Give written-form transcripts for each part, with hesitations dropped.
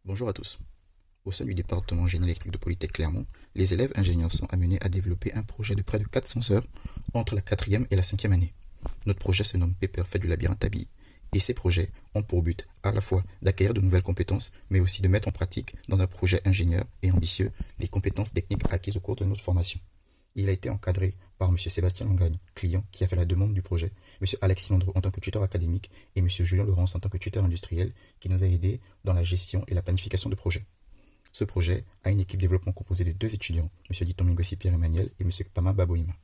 Bonjour à tous. Au sein du département génie électrique de Polytech Clermont, les élèves ingénieurs sont amenés à développer un projet de près de 400 heures entre la quatrième et la cinquième année. Notre projet se nomme Paper fait du labyrinthe à billes. Et ces projets ont pour but à la fois d'acquérir de nouvelles compétences, mais aussi de mettre en pratique, dans un projet ingénieur et ambitieux, les compétences techniques acquises au cours de notre formation. Il a été encadré par M. Sébastien Langagne, client, qui a fait la demande du projet, M. Alexis Landreau en tant que tuteur académique et M. Julien Laurence en tant que tuteur industriel, qui nous a aidés dans la gestion et la planification de projet. Ce projet a une équipe développement composée de deux étudiants, M. Ditomingossi Pierre-Emmanuel et M. Pama Baboima.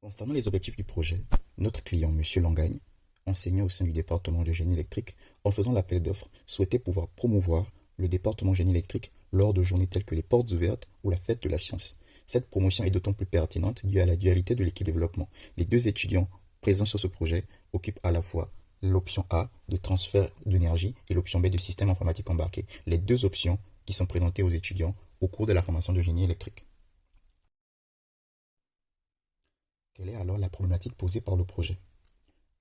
Concernant les objectifs du projet, notre client, M. Langagne, enseignant au sein du département de génie électrique, en faisant l'appel d'offres, souhaitait pouvoir promouvoir le département génie électrique lors de journées telles que les portes ouvertes ou la fête de la science. Cette promotion est d'autant plus pertinente due à la dualité de l'équipe développement. Les deux étudiants présents sur ce projet occupent à la fois l'option A de transfert d'énergie et l'option B de système informatique embarqué. Les deux options qui sont présentées aux étudiants au cours de la formation de génie électrique. Quelle est alors la problématique posée par le projet?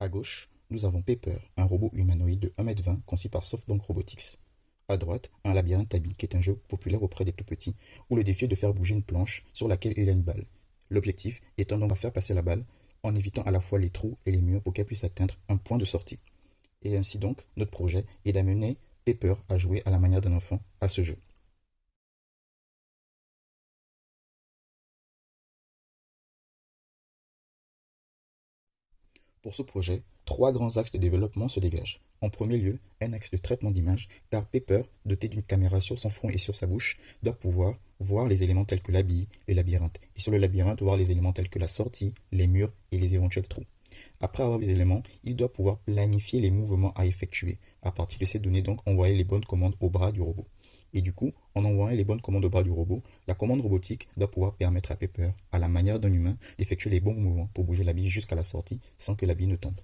À gauche, nous avons Pepper, un robot humanoïde de 1,20 m conçu par SoftBank Robotics. À droite, un labyrinthe à billes qui est un jeu populaire auprès des plus petits, où le défi est de faire bouger une planche sur laquelle il y a une balle. L'objectif étant donc de faire passer la balle en évitant à la fois les trous et les murs pour qu'elle puisse atteindre un point de sortie. Et ainsi donc, notre projet est d'amener Pepper à jouer à la manière d'un enfant à ce jeu. Pour ce projet, trois grands axes de développement se dégagent. En premier lieu, un axe de traitement d'image, car Pepper, doté d'une caméra sur son front et sur sa bouche, doit pouvoir voir les éléments tels que la bille, le labyrinthe, et sur le labyrinthe, voir les éléments tels que la sortie, les murs et les éventuels trous. Après avoir vu les éléments, il doit pouvoir planifier les mouvements à effectuer. À partir de ces données, donc, envoyer les bonnes commandes au bras du robot. Et du coup, en envoyant les bonnes commandes au bras du robot, la commande robotique doit pouvoir permettre à Pepper, à la manière d'un humain, d'effectuer les bons mouvements pour bouger la bille jusqu'à la sortie sans que la bille ne tombe.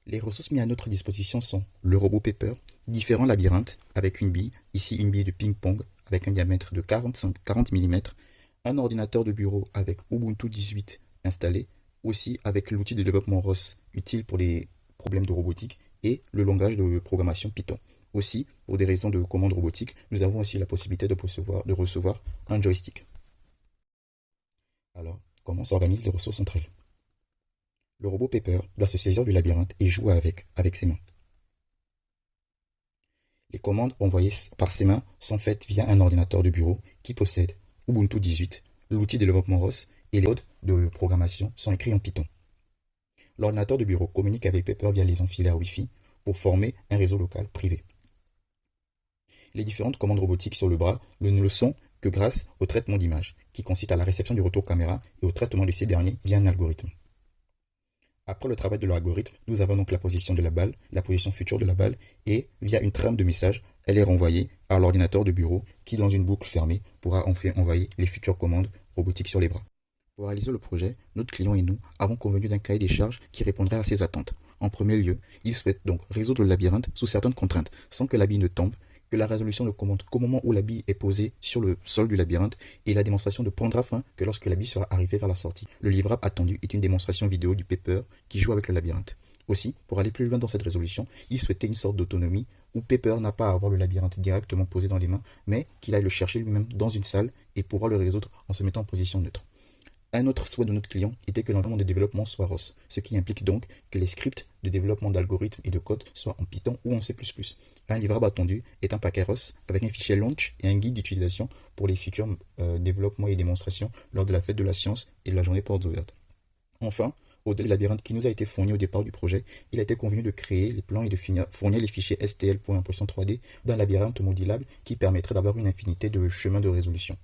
Les ressources mises à notre disposition sont le robot Pepper, différents labyrinthes avec une bille, ici une bille de ping-pong avec un diamètre de 40 mm, un ordinateur de bureau avec Ubuntu 18 installé, aussi avec l'outil de développement ROS utile pour les problèmes de robotique et le langage de programmation Python. Aussi, pour des raisons de commande robotique, nous avons aussi la possibilité de recevoir un joystick. Alors, comment s'organisent les ressources entre elles? Le robot Pepper doit se saisir du labyrinthe et jouer avec ses mains. Les commandes envoyées par ses mains sont faites via un ordinateur de bureau qui possède Ubuntu 18, l'outil de développement ROS et les codes de programmation sont écrits en Python. L'ordinateur de bureau communique avec Pepper via liaison filaire Wi-Fi pour former un réseau local privé. Les différentes commandes robotiques sur le bras ne le sont que grâce au traitement d'image, qui consiste à la réception du retour caméra et au traitement de ces derniers via un algorithme. Après le travail de l'algorithme, nous avons donc la position de la balle, la position future de la balle, et via une trame de messages, elle est renvoyée à l'ordinateur de bureau qui, dans une boucle fermée, pourra enfin envoyer les futures commandes robotiques sur les bras. Pour réaliser le projet, notre client et nous avons convenu d'un cahier des charges qui répondrait à ses attentes. En premier lieu, il souhaite donc résoudre le labyrinthe sous certaines contraintes, sans que la bille ne tombe, que la résolution ne commente qu'au moment où la bille est posée sur le sol du labyrinthe et la démonstration ne prendra fin que lorsque la bille sera arrivée vers la sortie. Le livrable attendu est une démonstration vidéo du Pepper qui joue avec le labyrinthe. Aussi, pour aller plus loin dans cette résolution, il souhaitait une sorte d'autonomie où Pepper n'a pas à avoir le labyrinthe directement posé dans les mains, mais qu'il aille le chercher lui-même dans une salle et pouvoir le résoudre en se mettant en position neutre. Un autre souhait de notre client était que l'environnement de développement soit ROS, ce qui implique donc que les scripts de développement d'algorithmes et de code soient en Python ou en C++. Un livrable attendu est un paquet ROS avec un fichier launch et un guide d'utilisation pour les futurs développements et démonstrations lors de la fête de la science et de la journée portes ouvertes. Enfin, au-delà du labyrinthe qui nous a été fourni au départ du projet, il a été convenu de créer les plans et de fournir les fichiers STL pour impression 3D d'un labyrinthe modulable qui permettrait d'avoir une infinité de chemins de résolution.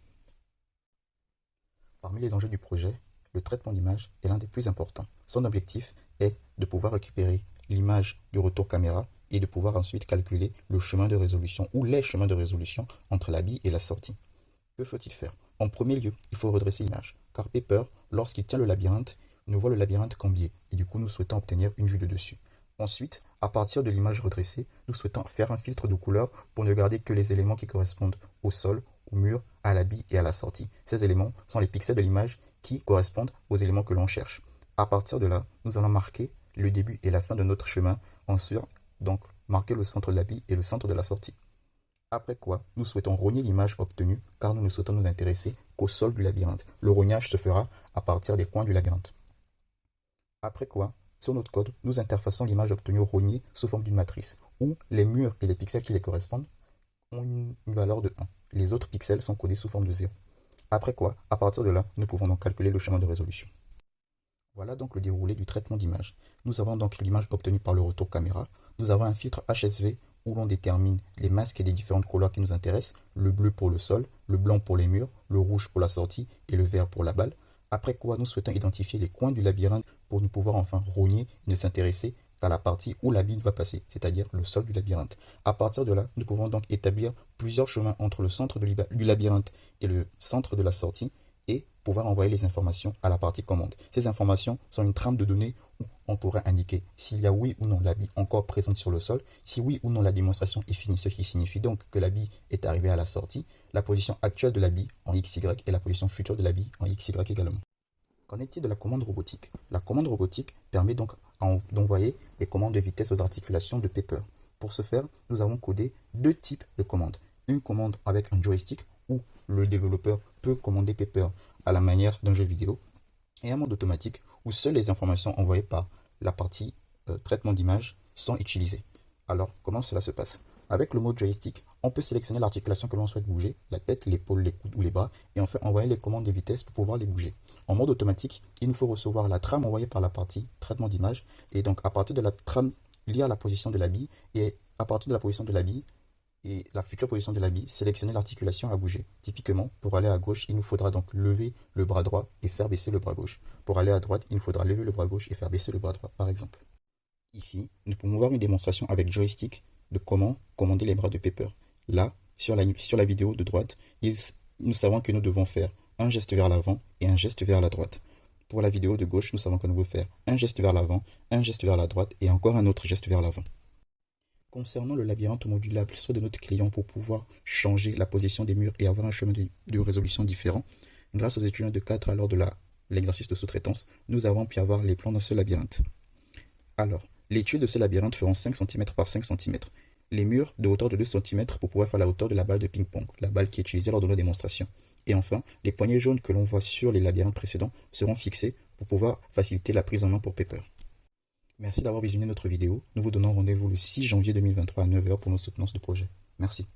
Parmi les enjeux du projet, le traitement d'image est l'un des plus importants. Son objectif est de pouvoir récupérer l'image du retour caméra et de pouvoir ensuite calculer le chemin de résolution ou les chemins de résolution entre la bille et la sortie. Que faut-il faire? En premier lieu, il faut redresser l'image, car Pepper, lorsqu'il tient le labyrinthe, ne voit le labyrinthe qu'en biais, et du coup nous souhaitons obtenir une vue de dessus. Ensuite, à partir de l'image redressée, nous souhaitons faire un filtre de couleur pour ne garder que les éléments qui correspondent au sol, au mur, à la bille et à la sortie. Ces éléments sont les pixels de l'image qui correspondent aux éléments que l'on cherche. À partir de là, nous allons marquer le début et la fin de notre chemin en sur donc marquer le centre de la bille et le centre de la sortie. Après quoi, nous souhaitons rogner l'image obtenue car nous ne souhaitons nous intéresser qu'au sol du labyrinthe. Le rognage se fera à partir des coins du labyrinthe. Après quoi, sur notre code, nous interfaçons l'image obtenue rognée sous forme d'une matrice où les murs et les pixels qui les correspondent ont une valeur de 1. Les autres pixels sont codés sous forme de 0. Après quoi, à partir de là, nous pouvons donc calculer le chemin de résolution. Voilà donc le déroulé du traitement d'image. Nous avons donc l'image obtenue par le retour caméra. Nous avons un filtre HSV où l'on détermine les masques des différentes couleurs qui nous intéressent, le bleu pour le sol, le blanc pour les murs, le rouge pour la sortie et le vert pour la balle. Après quoi, nous souhaitons identifier les coins du labyrinthe pour nous pouvoir enfin rogner et ne s'intéresser qu'à la partie où la bille va passer, c'est-à-dire le sol du labyrinthe. À partir de là, nous pouvons donc établir plusieurs chemins entre le centre du labyrinthe et le centre de la sortie et pouvoir envoyer les informations à la partie commande. Ces informations sont une trame de données où on pourrait indiquer s'il y a oui ou non la bille encore présente sur le sol, si oui ou non la démonstration est finie, ce qui signifie donc que la bille est arrivée à la sortie, la position actuelle de la bille en XY et la position future de la bille en XY également. Qu'en est-il de la commande robotique? La commande robotique permet donc d'envoyer les commandes de vitesse aux articulations de Pepper. Pour ce faire, nous avons codé deux types de commandes. Une commande avec un joystick où le développeur peut commander Pepper à la manière d'un jeu vidéo et un mode automatique où seules les informations envoyées par la partie traitement d'image sont utilisées. Alors, comment cela se passe? Avec le mode joystick, on peut sélectionner l'articulation que l'on souhaite bouger, la tête, l'épaule, les coudes ou les bras, et enfin envoyer les commandes de vitesse pour pouvoir les bouger. En mode automatique, il nous faut recevoir la trame envoyée par la partie traitement d'image, et donc à partir de la trame, lire la position de la bille, et à partir de la position de la bille, et la future position de la bille, sélectionner l'articulation à bouger. Typiquement, pour aller à gauche, il nous faudra donc lever le bras droit et faire baisser le bras gauche. Pour aller à droite, il nous faudra lever le bras gauche et faire baisser le bras droit, par exemple. Ici, nous pouvons voir une démonstration avec joystick de comment commander les bras de Pepper. Là, sur la vidéo de droite, nous savons que nous devons faire un geste vers l'avant et un geste vers la droite. Pour la vidéo de gauche, nous savons que nous devons faire un geste vers l'avant, un geste vers la droite et encore un autre geste vers l'avant. Concernant le labyrinthe modulable, soit de notre client pour pouvoir changer la position des murs et avoir un chemin de résolution différent, grâce aux étudiants de 4 lors de l'exercice de sous-traitance, nous avons pu avoir les plans de ce labyrinthe. Alors, les tuyaux de ce labyrinthe feront 5 cm par 5 cm. Les murs de hauteur de 2 cm pour pouvoir faire la hauteur de la balle de ping-pong, la balle qui est utilisée lors de la démonstration. Et enfin, les poignées jaunes que l'on voit sur les labyrinthes précédents seront fixés pour pouvoir faciliter la prise en main pour Pepper. Merci d'avoir visionné notre vidéo. Nous vous donnons rendez-vous le 6 janvier 2023 à 9 h pour nos soutenances de projet. Merci.